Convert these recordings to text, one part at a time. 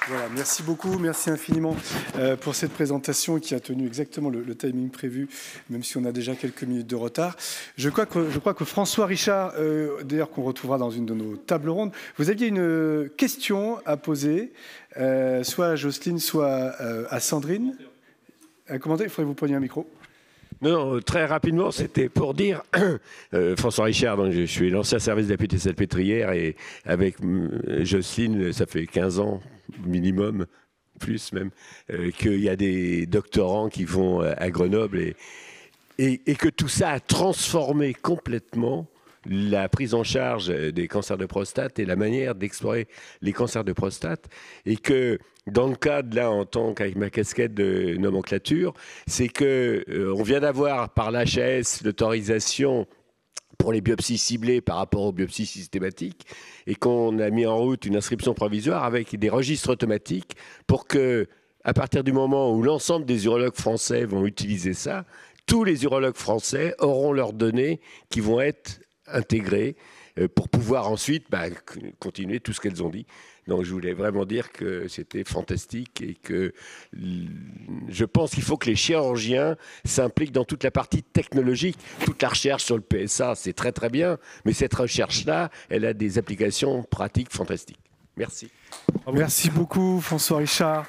Voilà, merci beaucoup, merci infiniment pour cette présentation qui a tenu exactement le timing prévu, même si on a déjà quelques minutes de retard. Je crois que François Richard, d'ailleurs qu'on retrouvera dans une de nos tables rondes, vous aviez une question à poser, soit à Jocelyne, soit à Sandrine. Comment il faudrait que vous preniez un micro. Non, très rapidement, c'était pour dire, François Richard, donc je suis l'ancien service de la PTT-Salpêtrière et avec Jocelyne, ça fait 15 ans minimum, plus même, qu'il y a des doctorants qui vont à Grenoble et que tout ça a transformé complètement la prise en charge des cancers de prostate et la manière d'explorer les cancers de prostate, et que dans le cadre, là, en tant qu'avec ma casquette de nomenclature, c'est que on vient d'avoir par l'HAS l'autorisation pour les biopsies ciblées par rapport aux biopsies systématiques, et qu'on a mis en route une inscription provisoire avec des registres automatiques pour que, à partir du moment où l'ensemble des urologues français vont utiliser ça, tous les urologues français auront leurs données qui vont être intégrées pour pouvoir ensuite continuer tout ce qu'elles ont dit. Donc je voulais vraiment dire que c'était fantastique et que je pense qu'il faut que les chirurgiens s'impliquent dans toute la partie technologique. Toute la recherche sur le PSA, c'est très très bien, mais cette recherche-là, elle a des applications pratiques fantastiques. Merci. Merci beaucoup François Richard.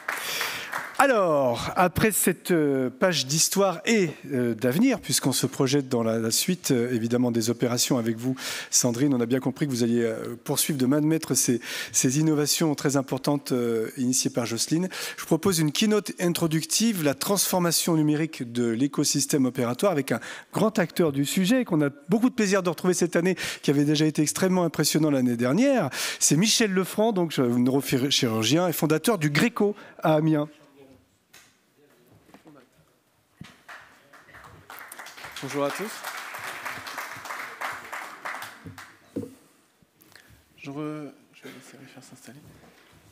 Alors, après cette page d'histoire et d'avenir, puisqu'on se projette dans la suite, évidemment, des opérations avec vous, Sandrine, on a bien compris que vous alliez poursuivre de main de maître ces innovations très importantes initiées par Jocelyne. Je vous propose une keynote introductive, la transformation numérique de l'écosystème opératoire, avec un grand acteur du sujet qu'on a beaucoup de plaisir de retrouver cette année, qui avait déjà été extrêmement impressionnant l'année dernière. C'est Michel Lefranc, donc neurochirurgien et fondateur du Gréco à Amiens. Bonjour à tous. Je vais laisser Richard s'installer.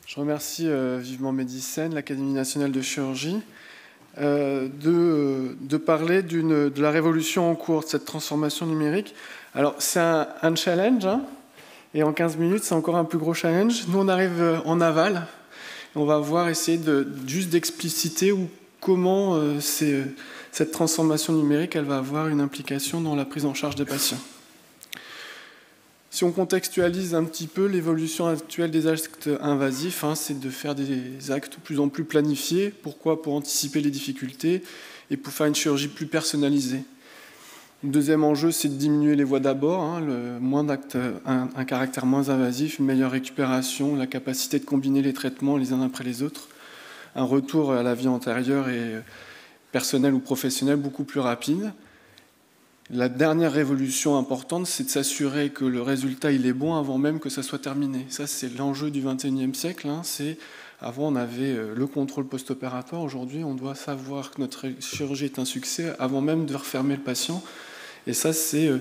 Je remercie vivement Medicine, l'Académie nationale de chirurgie, de parler de la révolution en cours, de cette transformation numérique. Alors, c'est un challenge, hein, et en 15 minutes, c'est encore un plus gros challenge. Nous, on arrive en aval, et on va essayer juste d'expliciter comment cette transformation numérique, elle va avoir une implication dans la prise en charge des patients. Si on contextualise un petit peu l'évolution actuelle des actes invasifs, c'est de faire des actes de plus en plus planifiés. Pourquoi ? Pour anticiper les difficultés et pour faire une chirurgie plus personnalisée. Le deuxième enjeu, c'est de diminuer les voies d'abord, moins d'actes, un caractère moins invasif, une meilleure récupération, la capacité de combiner les traitements les uns après les autres, un retour à la vie antérieure et personnel ou professionnel beaucoup plus rapide. La dernière révolution importante, c'est de s'assurer que le résultat il est bon avant même que ça soit terminé. Ça, c'est l'enjeu du XXIe siècle. Avant, on avait le contrôle post-opératoire. Aujourd'hui, on doit savoir que notre chirurgie est un succès avant même de refermer le patient. Et ça, c'est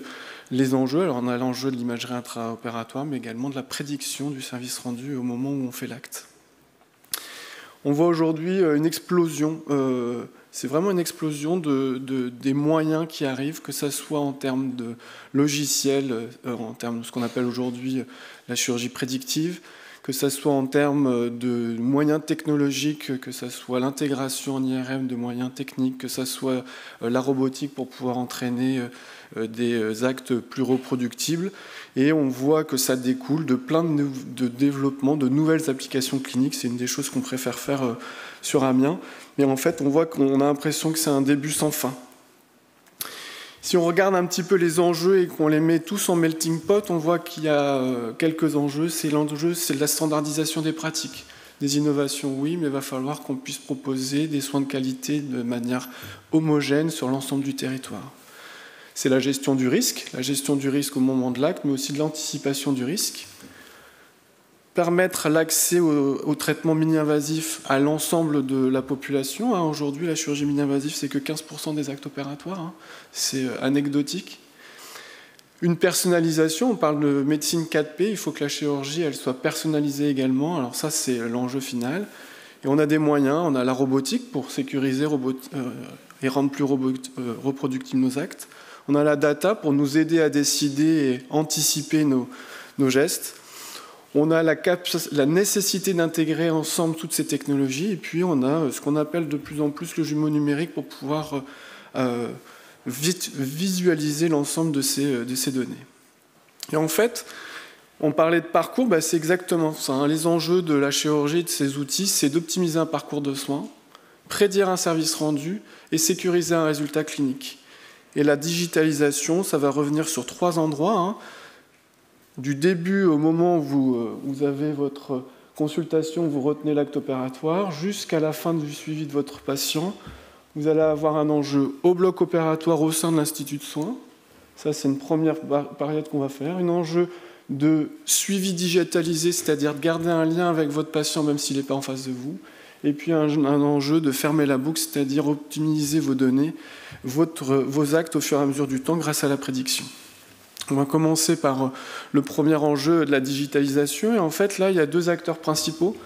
les enjeux. Alors, on a l'enjeu de l'imagerie intra-opératoire, mais également de la prédiction du service rendu au moment où on fait l'acte. On voit aujourd'hui une explosion. C'est vraiment une explosion des moyens qui arrivent, que ce soit en termes de logiciels, en termes de ce qu'on appelle aujourd'hui la chirurgie prédictive, que ce soit en termes de moyens technologiques, que ce soit l'intégration en IRM de moyens techniques, que ce soit la robotique pour pouvoir entraîner des actes plus reproductibles. Et on voit que ça découle de plein de développement, de nouvelles applications cliniques. C'est une des choses qu'on préfère faire sur Amiens. Mais en fait, on voit qu'on a l'impression que c'est un début sans fin. Si on regarde un petit peu les enjeux et qu'on les met tous en melting pot, on voit qu'il y a quelques enjeux. L'enjeu, c'est de la standardisation des pratiques. Des innovations, oui, mais il va falloir qu'on puisse proposer des soins de qualité de manière homogène sur l'ensemble du territoire. C'est la gestion du risque au moment de l'acte, mais aussi de l'anticipation du risque. Permettre l'accès au traitement mini-invasif à l'ensemble de la population. Aujourd'hui, la chirurgie mini-invasive, c'est que 15% des actes opératoires. C'est anecdotique. Une personnalisation, on parle de médecine 4P, il faut que la chirurgie elle soit personnalisée également. Alors ça, c'est l'enjeu final. Et on a des moyens, on a la robotique pour sécuriser et rendre plus reproductibles nos actes. On a la data pour nous aider à décider et anticiper nos gestes. On a la nécessité d'intégrer ensemble toutes ces technologies, et puis on a ce qu'on appelle de plus en plus le jumeau numérique pour pouvoir visualiser l'ensemble de ces données. Et en fait, on parlait de parcours, c'est exactement ça, hein. Les enjeux de la chirurgie, de ces outils, c'est d'optimiser un parcours de soins, prédire un service rendu et sécuriser un résultat clinique. Et la digitalisation, ça va revenir sur 3 endroits, hein. Du début au moment où vous avez votre consultation, vous retenez l'acte opératoire, jusqu'à la fin du suivi de votre patient, vous allez avoir un enjeu au bloc opératoire au sein de l'institut de soins. Ça, c'est une première période qu'on va faire. Un enjeu de suivi digitalisé, c'est-à-dire de garder un lien avec votre patient même s'il n'est pas en face de vous. Et puis un enjeu de fermer la boucle, c'est-à-dire optimiser vos données, vos actes au fur et à mesure du temps grâce à la prédiction. On va commencer par le premier enjeu de la digitalisation. Et en fait, là, il y a 2 acteurs principaux.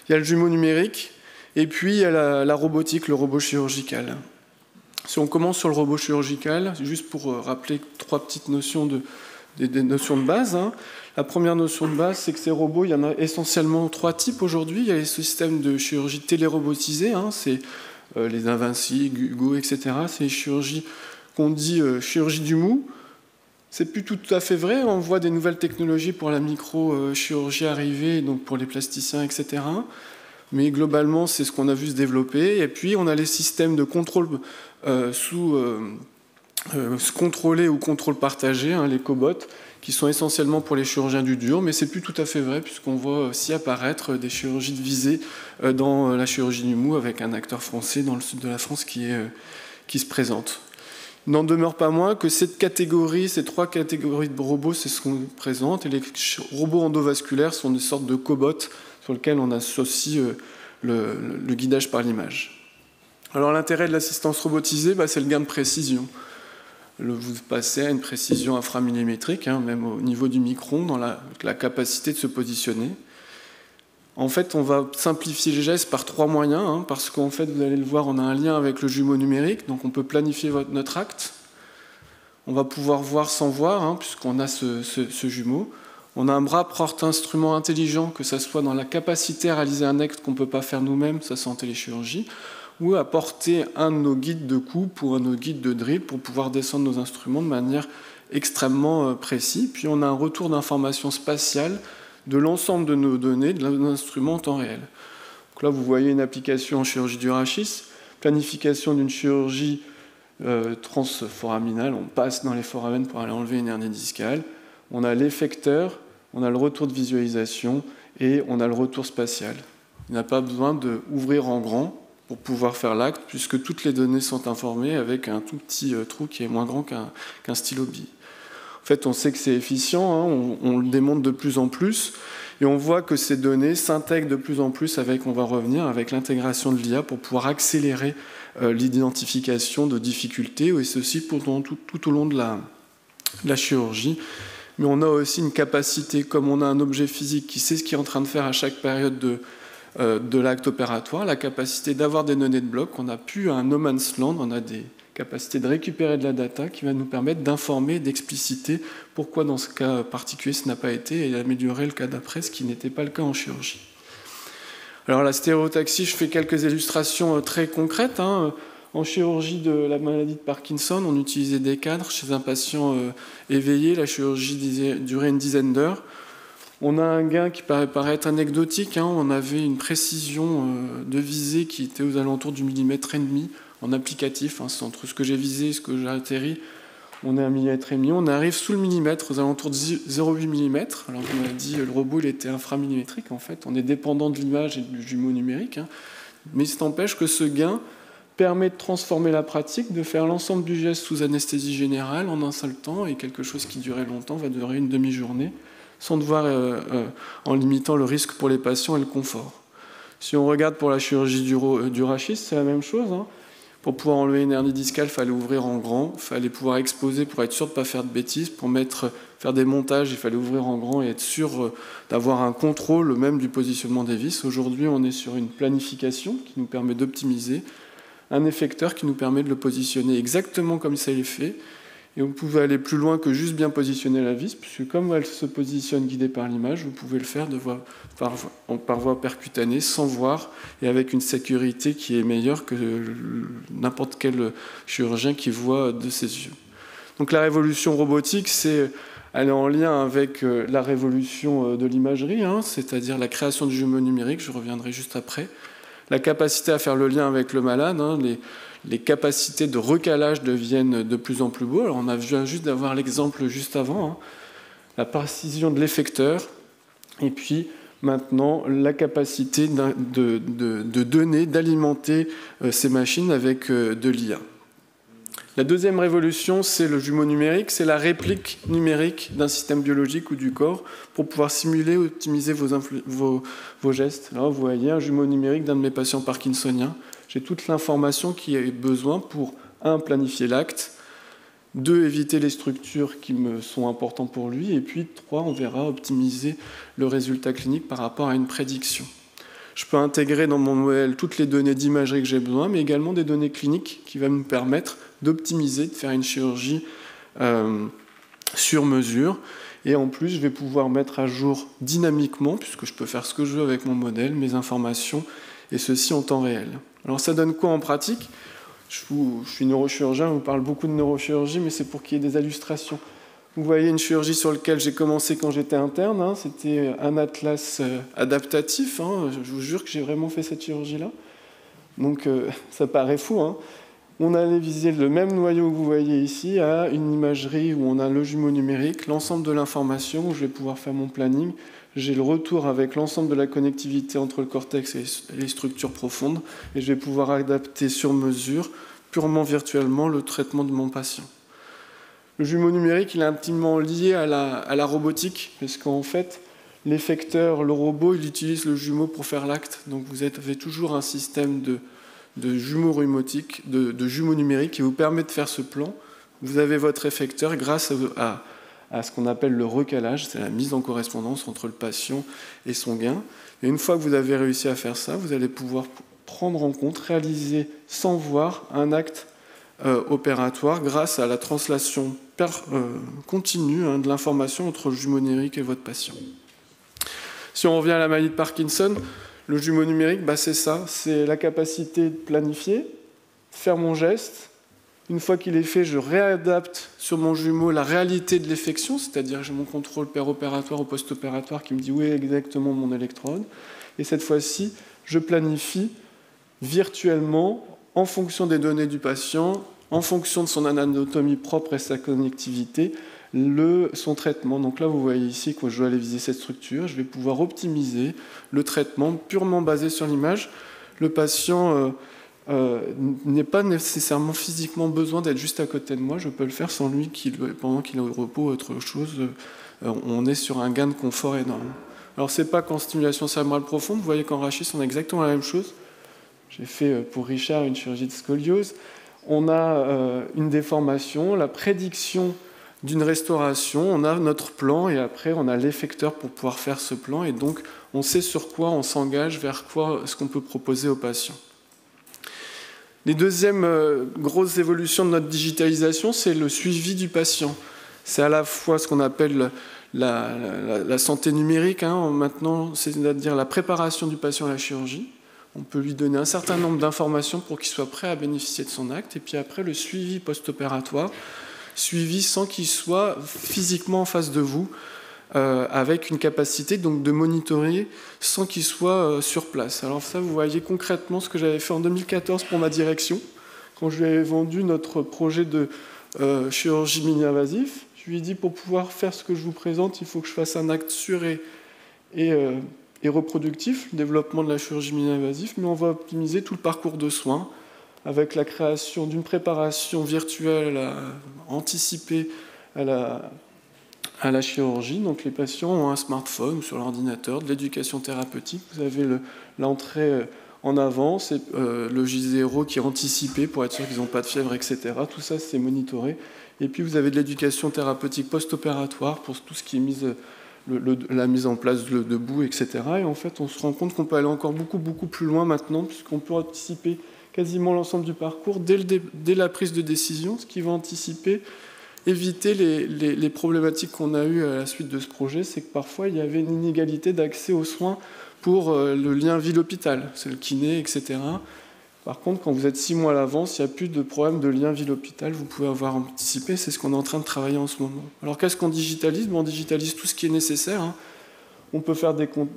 Il y a le jumeau numérique et puis il y a la robotique, le robot chirurgical. Si on commence sur le robot chirurgical, juste pour rappeler 3 petites notions des notions de base, hein. La première notion de base, c'est que ces robots, il y en a essentiellement 3 types aujourd'hui. Il y a les systèmes de chirurgie télérobotisée, hein, c'est les Invinci, Hugo, etc. C'est les chirurgies qu'on dit chirurgie du mou. C'est plus tout à fait vrai, on voit des nouvelles technologies pour la microchirurgie arriver, donc pour les plasticiens, etc. Mais globalement, c'est ce qu'on a vu se développer. Et puis, on a les systèmes de contrôle contrôlé ou contrôle partagé, hein, les cobots, qui sont essentiellement pour les chirurgiens du dur, mais c'est plus tout à fait vrai, puisqu'on voit aussi apparaître des chirurgies de visée dans la chirurgie du mou, avec un acteur français dans le sud de la France qui se présente. Il n'en demeure pas moins que ces 3 catégories de robots, c'est ce qu'on présente, et les robots endovasculaires sont des sortes de cobots sur lesquels on associe le guidage par l'image. Alors l'intérêt de l'assistance robotisée, c'est le gain de précision. Vous passez à une précision inframillimétrique, hein, même au niveau du micron, dans la capacité de se positionner. En fait, on va simplifier les gestes par 3 moyens, hein, parce qu'en fait, vous allez le voir, on a un lien avec le jumeau numérique, donc on peut planifier notre acte. On va pouvoir voir sans voir, hein, puisqu'on a ce jumeau. On a un bras porte-instrument intelligent, que ce soit dans la capacité à réaliser un acte qu'on ne peut pas faire nous-mêmes, ça c'est en téléchirurgie, ou à porter un de nos guides de coupe ou un de nos guides de drip pour pouvoir descendre nos instruments de manière extrêmement précise. Puis on a un retour d'informations spatiales de l'ensemble de nos données, de nos instruments en temps réel. Donc là, vous voyez une application en chirurgie du rachis, planification d'une chirurgie transforaminale. On passe dans les foramens pour aller enlever une hernie discale. On a l'effecteur, on a le retour de visualisation et on a le retour spatial. Il n'y a pas besoin d'ouvrir en grand pour pouvoir faire l'acte, puisque toutes les données sont informées avec un tout petit trou qui est moins grand qu'un stylo bille. En fait, on sait que c'est efficient, hein, on le démontre de plus en plus, et on voit que ces données s'intègrent de plus en plus on va revenir avec l'intégration de l'IA pour pouvoir accélérer l'identification de difficultés, et ceci tout au long de la chirurgie. Mais on a aussi une capacité, comme on a un objet physique qui sait ce qu'il est en train de faire à chaque période de l'acte opératoire, la capacité d'avoir des données de bloc, on a plus un no man's land, on a des capacités de récupérer de la data qui va nous permettre d'informer, d'expliciter pourquoi dans ce cas particulier ce n'a pas été et d'améliorer le cas d'après, ce qui n'était pas le cas en chirurgie. Alors la stéréotaxie, je fais quelques illustrations très concrètes, hein. En chirurgie de la maladie de Parkinson, on utilisait des cadres chez un patient éveillé, la chirurgie durait une dizaine d'heures. On a un gain qui paraît anecdotique, hein. On avait une précision de visée qui était aux alentours du 1,5 mm en applicatif, hein. C'est entre ce que j'ai visé et ce que j'ai atterri, on est à 1,5 mm. On arrive sous le millimètre, aux alentours de 0,8 mm. Alors on a dit le robot il était inframillimétrique, en fait, on est dépendant de l'image et du jumeau numérique, hein. Mais il n'empêche que ce gain permet de transformer la pratique, de faire l'ensemble du geste sous anesthésie générale en un seul temps, et quelque chose qui durait longtemps va durer une demi-journée, sans devoir, en limitant le risque pour les patients et le confort. Si on regarde pour la chirurgie du rachis, c'est la même chose, hein. Pour pouvoir enlever une hernie discale, il fallait ouvrir en grand, il fallait pouvoir exposer pour être sûr de ne pas faire de bêtises, pour faire des montages, il fallait ouvrir en grand et être sûr d'avoir un contrôle même du positionnement des vis. Aujourd'hui, on est sur une planification qui nous permet d'optimiser, un effecteur qui nous permet de le positionner exactement comme ça il est fait, Et vous pouvez aller plus loin que juste bien positionner la vis, puisque comme elle se positionne guidée par l'image, vous pouvez le faire par voie percutanée, sans voir, et avec une sécurité qui est meilleure que n'importe quel chirurgien qui voit de ses yeux. Donc la révolution robotique, elle est en lien avec la révolution de l'imagerie, c'est-à-dire la création du jumeau numérique, je reviendrai juste après. La capacité à faire le lien avec le malade, les capacités de recalage deviennent de plus en plus beaux. Alors on a vu juste d'avoir l'exemple juste avant, la précision de l'effecteur, et puis maintenant la capacité de donner, d'alimenter ces machines avec de l'IA. La deuxième révolution, c'est le jumeau numérique, c'est la réplique numérique d'un système biologique ou du corps pour pouvoir simuler ou optimiser vos gestes. Là, vous voyez un jumeau numérique d'un de mes patients parkinsoniens. J'ai toute l'information qui est besoin pour, 1, planifier l'acte, 2, éviter les structures qui me sont importantes pour lui, et puis 3, on verra optimiser le résultat clinique par rapport à une prédiction. Je peux intégrer dans mon modèle toutes les données d'imagerie que j'ai besoin, mais également des données cliniques qui vont me permettre d'optimiser, de faire une chirurgie sur mesure. Et en plus, je vais pouvoir mettre à jour dynamiquement, puisque je peux faire ce que je veux avec mon modèle, mes informations, et ceci en temps réel. Alors ça donne quoi en pratique ? Je suis neurochirurgien, je vous parle beaucoup de neurochirurgie, mais c'est pour qu'il y ait des illustrations. Vous voyez une chirurgie sur laquelle j'ai commencé quand j'étais interne, c'était un atlas adaptatif, je vous jure que j'ai vraiment fait cette chirurgie-là. Donc ça paraît fou. On allait viser le même noyau que vous voyez ici à une imagerie où on a le jumeau numérique, l'ensemble de l'information, où je vais pouvoir faire mon planning. J'ai le retour avec l'ensemble de la connectivité entre le cortex et les structures profondes, et je vais pouvoir adapter sur mesure, purement virtuellement, le traitement de mon patient. Le jumeau numérique, il est intimement lié à la robotique, parce qu'en fait, l'effecteur, le robot, il utilise le jumeau pour faire l'acte. Donc vous avez toujours un système de jumeaux robotiques, de jumeaux numériques qui vous permet de faire ce plan. Vous avez votre effecteur grâce à ce qu'on appelle le recalage, c'est la mise en correspondance entre le patient et son gain. Et une fois que vous avez réussi à faire ça, vous allez pouvoir prendre en compte, réaliser sans voir un acte opératoire grâce à la translation continue de l'information entre le jumeau numérique et votre patient. Si on revient à la maladie de Parkinson, le jumeau numérique, c'est ça, c'est la capacité de planifier, faire mon geste. Une fois qu'il est fait, je réadapte sur mon jumeau la réalité de l'effection, c'est-à-dire j'ai mon contrôle péropératoire ou post-opératoire qui me dit où est exactement mon électrode. Et cette fois-ci, je planifie virtuellement en fonction des données du patient, en fonction de son anatomie propre et sa connectivité, son traitement. Donc là, vous voyez ici, quand je dois aller viser cette structure, je vais pouvoir optimiser le traitement purement basé sur l'image. Le patient n'est pas nécessairement physiquement besoin d'être juste à côté de moi. Je peux le faire sans lui pendant qu'il est au repos ou autre chose. On est sur un gain de confort énorme. Alors, c'est pas qu'en stimulation cérébrale profonde. Vous voyez qu'en rachis, on a exactement la même chose. J'ai fait pour Richard une chirurgie de scoliose. On a une déformation, la prédiction d'une restauration, on a notre plan et après on a l'effecteur pour pouvoir faire ce plan et donc on sait sur quoi on s'engage, vers quoi ce qu'on peut proposer aux patients. Les deuxièmes grosses évolutions de notre digitalisation, c'est le suivi du patient. C'est à la fois ce qu'on appelle la santé numérique, maintenant, c'est-à-dire la préparation du patient à la chirurgie. On peut lui donner un certain nombre d'informations pour qu'il soit prêt à bénéficier de son acte. Et puis après, le suivi post-opératoire, suivi sans qu'il soit physiquement en face de vous, avec une capacité donc, de monitorer sans qu'il soit sur place. Alors ça, vous voyez concrètement ce que j'avais fait en 2014 pour ma direction, quand je lui avais vendu notre projet de chirurgie mini-invasive. Je lui ai dit, pour pouvoir faire ce que je vous présente, il faut que je fasse un acte sûr et reproductif, le développement de la chirurgie mini-invasive, mais on va optimiser tout le parcours de soins avec la création d'une préparation virtuelle anticipée à la chirurgie. Donc les patients ont un smartphone ou sur l'ordinateur, de l'éducation thérapeutique. Vous avez l'entrée en avant, c'est le J0 qui est anticipé pour être sûr qu'ils n'ont pas de fièvre, etc. Tout ça, c'est monitoré. Et puis vous avez de l'éducation thérapeutique post-opératoire pour tout ce qui est la mise en place de debout, etc. Et en fait, on se rend compte qu'on peut aller encore beaucoup, beaucoup plus loin maintenant, puisqu'on peut anticiper quasiment l'ensemble du parcours dès la prise de décision, ce qui va anticiper éviter les problématiques qu'on a eues à la suite de ce projet, c'est que parfois il y avait une inégalité d'accès aux soins pour le lien ville-hôpital, c'est le kiné, etc. Par contre, quand vous êtes 6 mois à l'avance, il n'y a plus de problème de lien ville-hôpital, vous pouvez avoir anticipé, c'est ce qu'on est en train de travailler en ce moment. Alors qu'est-ce qu'on digitalise? On digitalise tout ce qui est nécessaire. On peut faire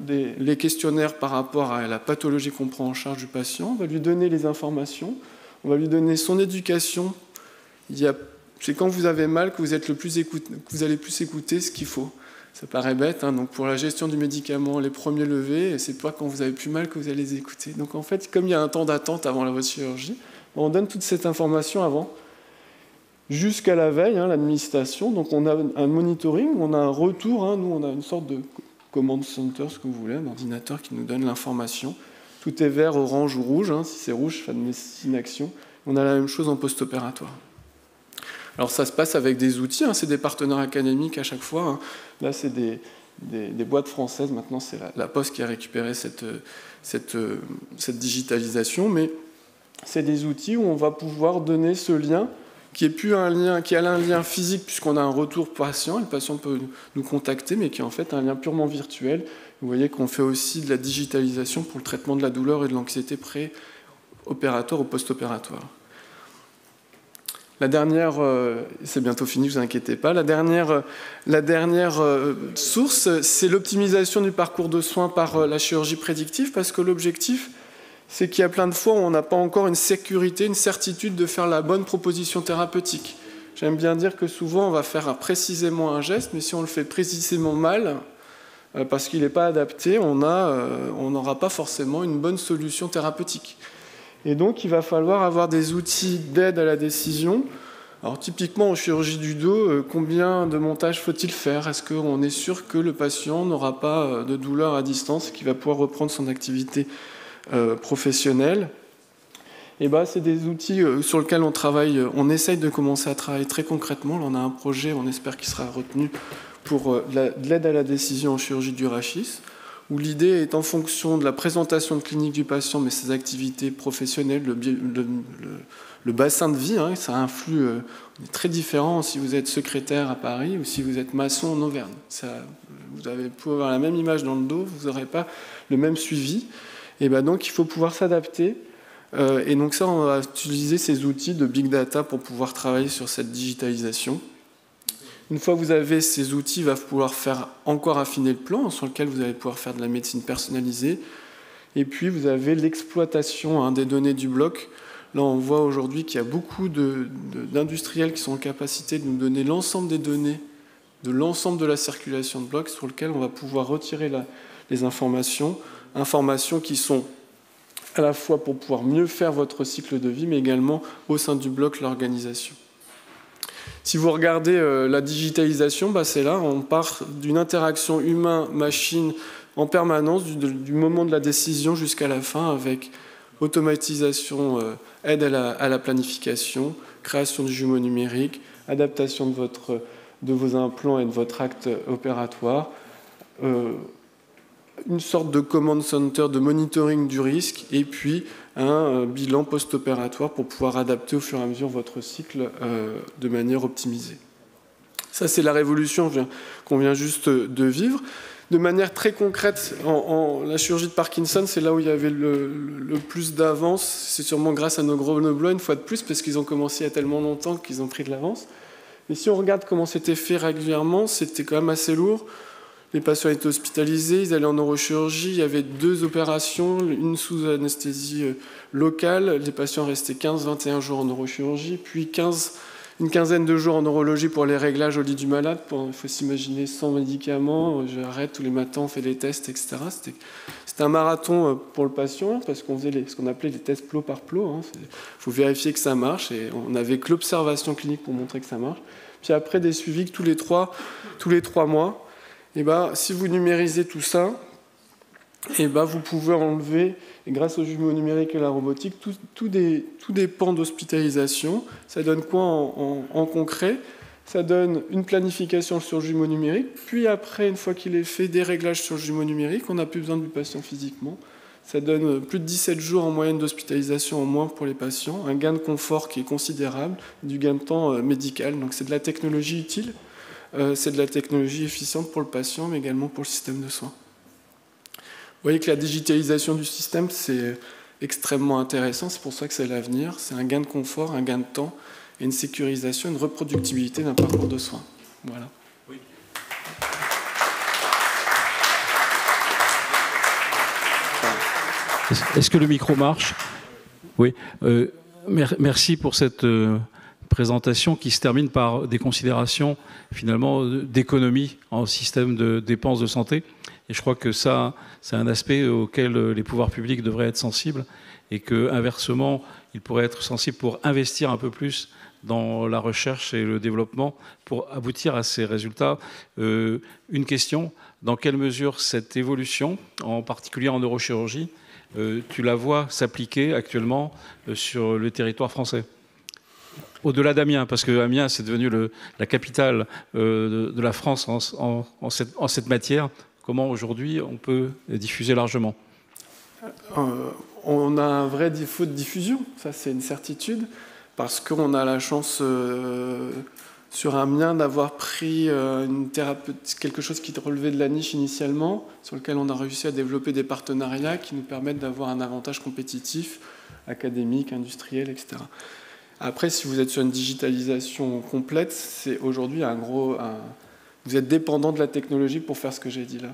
les questionnaires par rapport à la pathologie qu'on prend en charge du patient, on va lui donner les informations, on va lui donner son éducation. C'est quand vous avez mal que vous allez plus écouter ce qu'il faut. Ça paraît bête, donc pour la gestion du médicament, les premiers levés, c'est pas quand vous avez plus mal que vous allez les écouter. Donc en fait, comme il y a un temps d'attente avant la chirurgie, on donne toute cette information avant, jusqu'à la veille, l'administration. Donc on a un monitoring, on a un retour, nous on a une sorte de command center, ce que vous voulez, un ordinateur qui nous donne l'information. Tout est vert, orange ou rouge, si c'est rouge, ça met inaction. On a la même chose en post-opératoire. Alors ça se passe avec des outils, c'est des partenaires académiques à chaque fois. Là, c'est des boîtes françaises. Maintenant, c'est la Poste qui a récupéré cette digitalisation. Mais c'est des outils où on va pouvoir donner ce lien qui est plus un lien physique puisqu'on a un retour patient. Le patient peut nous contacter, mais qui est en fait un lien purement virtuel. Vous voyez qu'on fait aussi de la digitalisation pour le traitement de la douleur et de l'anxiété pré-opératoire ou post-opératoire. La dernière, c'est bientôt fini, ne vous inquiétez pas, la dernière source, c'est l'optimisation du parcours de soins par la chirurgie prédictive, parce que l'objectif, c'est qu'il y a plein de fois où on n'a pas encore une sécurité, une certitude de faire la bonne proposition thérapeutique. J'aime bien dire que souvent, on va faire précisément un geste, mais si on le fait précisément mal, parce qu'il n'est pas adapté, on n'aura pas forcément une bonne solution thérapeutique. Et donc, il va falloir avoir des outils d'aide à la décision. Alors, typiquement, en chirurgie du dos, combien de montages faut-il faire? Est-ce qu'on est sûr que le patient n'aura pas de douleur à distance et qu'il va pouvoir reprendre son activité professionnelle? Et c'est des outils sur lesquels on travaille. On essaye de commencer à travailler très concrètement. Là, on a un projet, on espère qu'il sera retenu pour de l'aide à la décision en chirurgie du rachis, où l'idée est en fonction de la présentation de clinique du patient, mais ses activités professionnelles, le bassin de vie, ça influe très différent si vous êtes secrétaire à Paris ou si vous êtes maçon en Auvergne. Vous pouvez avoir la même image dans le dos, vous n'aurez pas le même suivi. Et donc il faut pouvoir s'adapter. Et donc ça, on va utiliser ces outils de big data pour pouvoir travailler sur cette digitalisation. Une fois que vous avez ces outils, il va pouvoir faire encore affiner le plan sur lequel vous allez pouvoir faire de la médecine personnalisée. Et puis, vous avez l'exploitation des données du bloc. Là, on voit aujourd'hui qu'il y a beaucoup d'industriels qui sont en capacité de nous donner l'ensemble des données de l'ensemble de la circulation de bloc sur lequel on va pouvoir retirer les informations qui sont à la fois pour pouvoir mieux faire votre cycle de vie, mais également au sein du bloc, l'organisation. Si vous regardez la digitalisation, c'est là, on part d'une interaction humain-machine en permanence, du moment de la décision jusqu'à la fin, avec automatisation, aide à la planification, création du jumeau numérique, adaptation de vos implants et de votre acte opératoire, une sorte de command center de monitoring du risque, et puis un bilan post-opératoire pour pouvoir adapter au fur et à mesure votre cycle de manière optimisée. Ça, c'est la révolution qu'on vient juste de vivre. De manière très concrète, la chirurgie de Parkinson, c'est là où il y avait le plus d'avance. C'est sûrement grâce à nos grenoblois, une fois de plus, parce qu'ils ont commencé il y a tellement longtemps qu'ils ont pris de l'avance. Mais si on regarde comment c'était fait régulièrement, c'était quand même assez lourd. Les patients étaient hospitalisés, ils allaient en neurochirurgie, il y avait 2 opérations, une sous anesthésie locale, les patients restaient 15-21 jours en neurochirurgie, puis une quinzaine de jours en neurologie pour les réglages au lit du malade. Il faut s'imaginer sans médicaments, j'arrête tous les matins, on fait les tests, etc. C'était un marathon pour le patient, parce qu'on faisait ce qu'on appelait les tests plot par plot. Il faut vérifier que ça marche, et on n'avait que l'observation clinique pour montrer que ça marche. Puis après, des suivis tous les 3 mois. Et si vous numérisez tout ça, vous pouvez enlever, et grâce aux jumeaux numériques et la robotique, tout dépend d'hospitalisation. Ça donne quoi en concret? Ça donne une planification sur le jumeau numérique, puis après, une fois qu'il est fait, des réglages sur le jumeau numérique. On n'a plus besoin du patient physiquement. Ça donne plus de 17 jours en moyenne d'hospitalisation en moins pour les patients, un gain de confort qui est considérable, du gain de temps médical. Donc c'est de la technologie utile, c'est de la technologie efficiente pour le patient, mais également pour le système de soins. Vous voyez que la digitalisation du système, c'est extrêmement intéressant, c'est pour ça que c'est l'avenir. C'est un gain de confort, un gain de temps, et une sécurisation, une reproductibilité d'un parcours de soins. Voilà. Oui. Est-ce que le micro marche? Oui. Merci pour cette présentation qui se termine par des considérations finalement d'économie en système de dépenses de santé. Et je crois que ça, c'est un aspect auquel les pouvoirs publics devraient être sensibles et qu'inversement, ils pourraient être sensibles pour investir un peu plus dans la recherche et le développement pour aboutir à ces résultats. Une question, dans quelle mesure cette évolution, en particulier en neurochirurgie, tu la vois s'appliquer actuellement sur le territoire français? Au-delà d'Amiens, parce que Amiens, c'est devenu la capitale de la France en cette matière. Comment aujourd'hui on peut diffuser largement? On a un vrai défaut de diffusion, ça c'est une certitude, parce qu'on a la chance sur Amiens d'avoir pris quelque chose qui relevait de la niche initialement, sur lequel on a réussi à développer des partenariats qui nous permettent d'avoir un avantage compétitif, académique, industriel, etc. Après, si vous êtes sur une digitalisation complète, c'est aujourd'hui vous êtes dépendant de la technologie pour faire ce que j'ai dit là.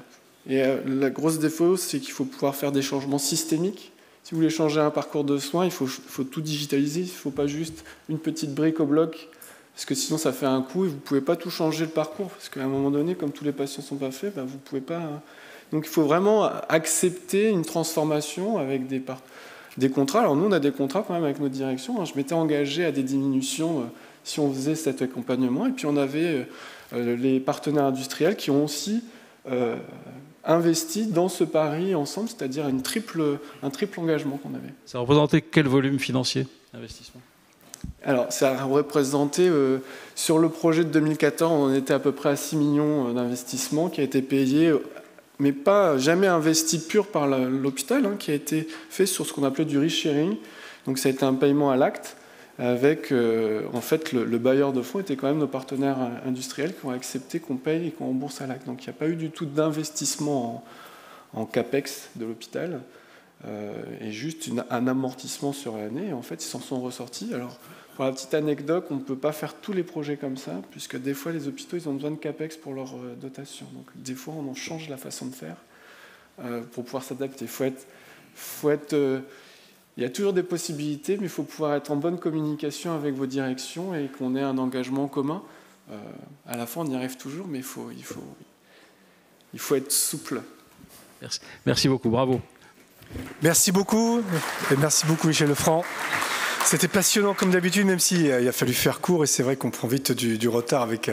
Et le gros défaut, c'est qu'il faut pouvoir faire des changements systémiques. Si vous voulez changer un parcours de soins, il faut tout digitaliser. Il ne faut pas juste une petite brique au bloc, parce que sinon ça fait un coût et vous ne pouvez pas tout changer le parcours. Parce qu'à un moment donné, comme tous les patients ne sont pas faits, vous ne pouvez pas. Donc il faut vraiment accepter une transformation avec des contrats. Alors nous, on a des contrats quand même avec notre direction. Je m'étais engagé à des diminutions si on faisait cet accompagnement. Et puis on avait les partenaires industriels qui ont aussi investi dans ce pari ensemble, c'est-à-dire un triple engagement qu'on avait. Ça représentait quel volume financier d'investissement? Alors, ça représentait, sur le projet de 2014, on était à peu près à 6 millions d'investissements qui a été payé, mais pas jamais investi pur par l'hôpital, qui a été fait sur ce qu'on appelait du risk sharing. Donc ça a été un paiement à l'acte, avec, en fait, le bailleur de fonds était quand même nos partenaires industriels qui ont accepté qu'on paye et qu'on rembourse à l'acte. Donc il n'y a pas eu du tout d'investissement en CAPEX de l'hôpital, et juste un amortissement sur l'année. Et en fait, ils s'en sont ressortis. Alors, pour la petite anecdote, on ne peut pas faire tous les projets comme ça, puisque des fois, les hôpitaux, ils ont besoin de CAPEX pour leur dotation. Donc des fois, on en change la façon de faire pour pouvoir s'adapter. Il y a toujours des possibilités, mais il faut pouvoir être en bonne communication avec vos directions et qu'on ait un engagement commun. À la fin, on y arrive toujours, mais il faut être souple. Merci beaucoup, bravo. Merci beaucoup, et merci beaucoup Michel Lefranc. C'était passionnant comme d'habitude, même s'il a fallu faire court, et c'est vrai qu'on prend vite du retard avec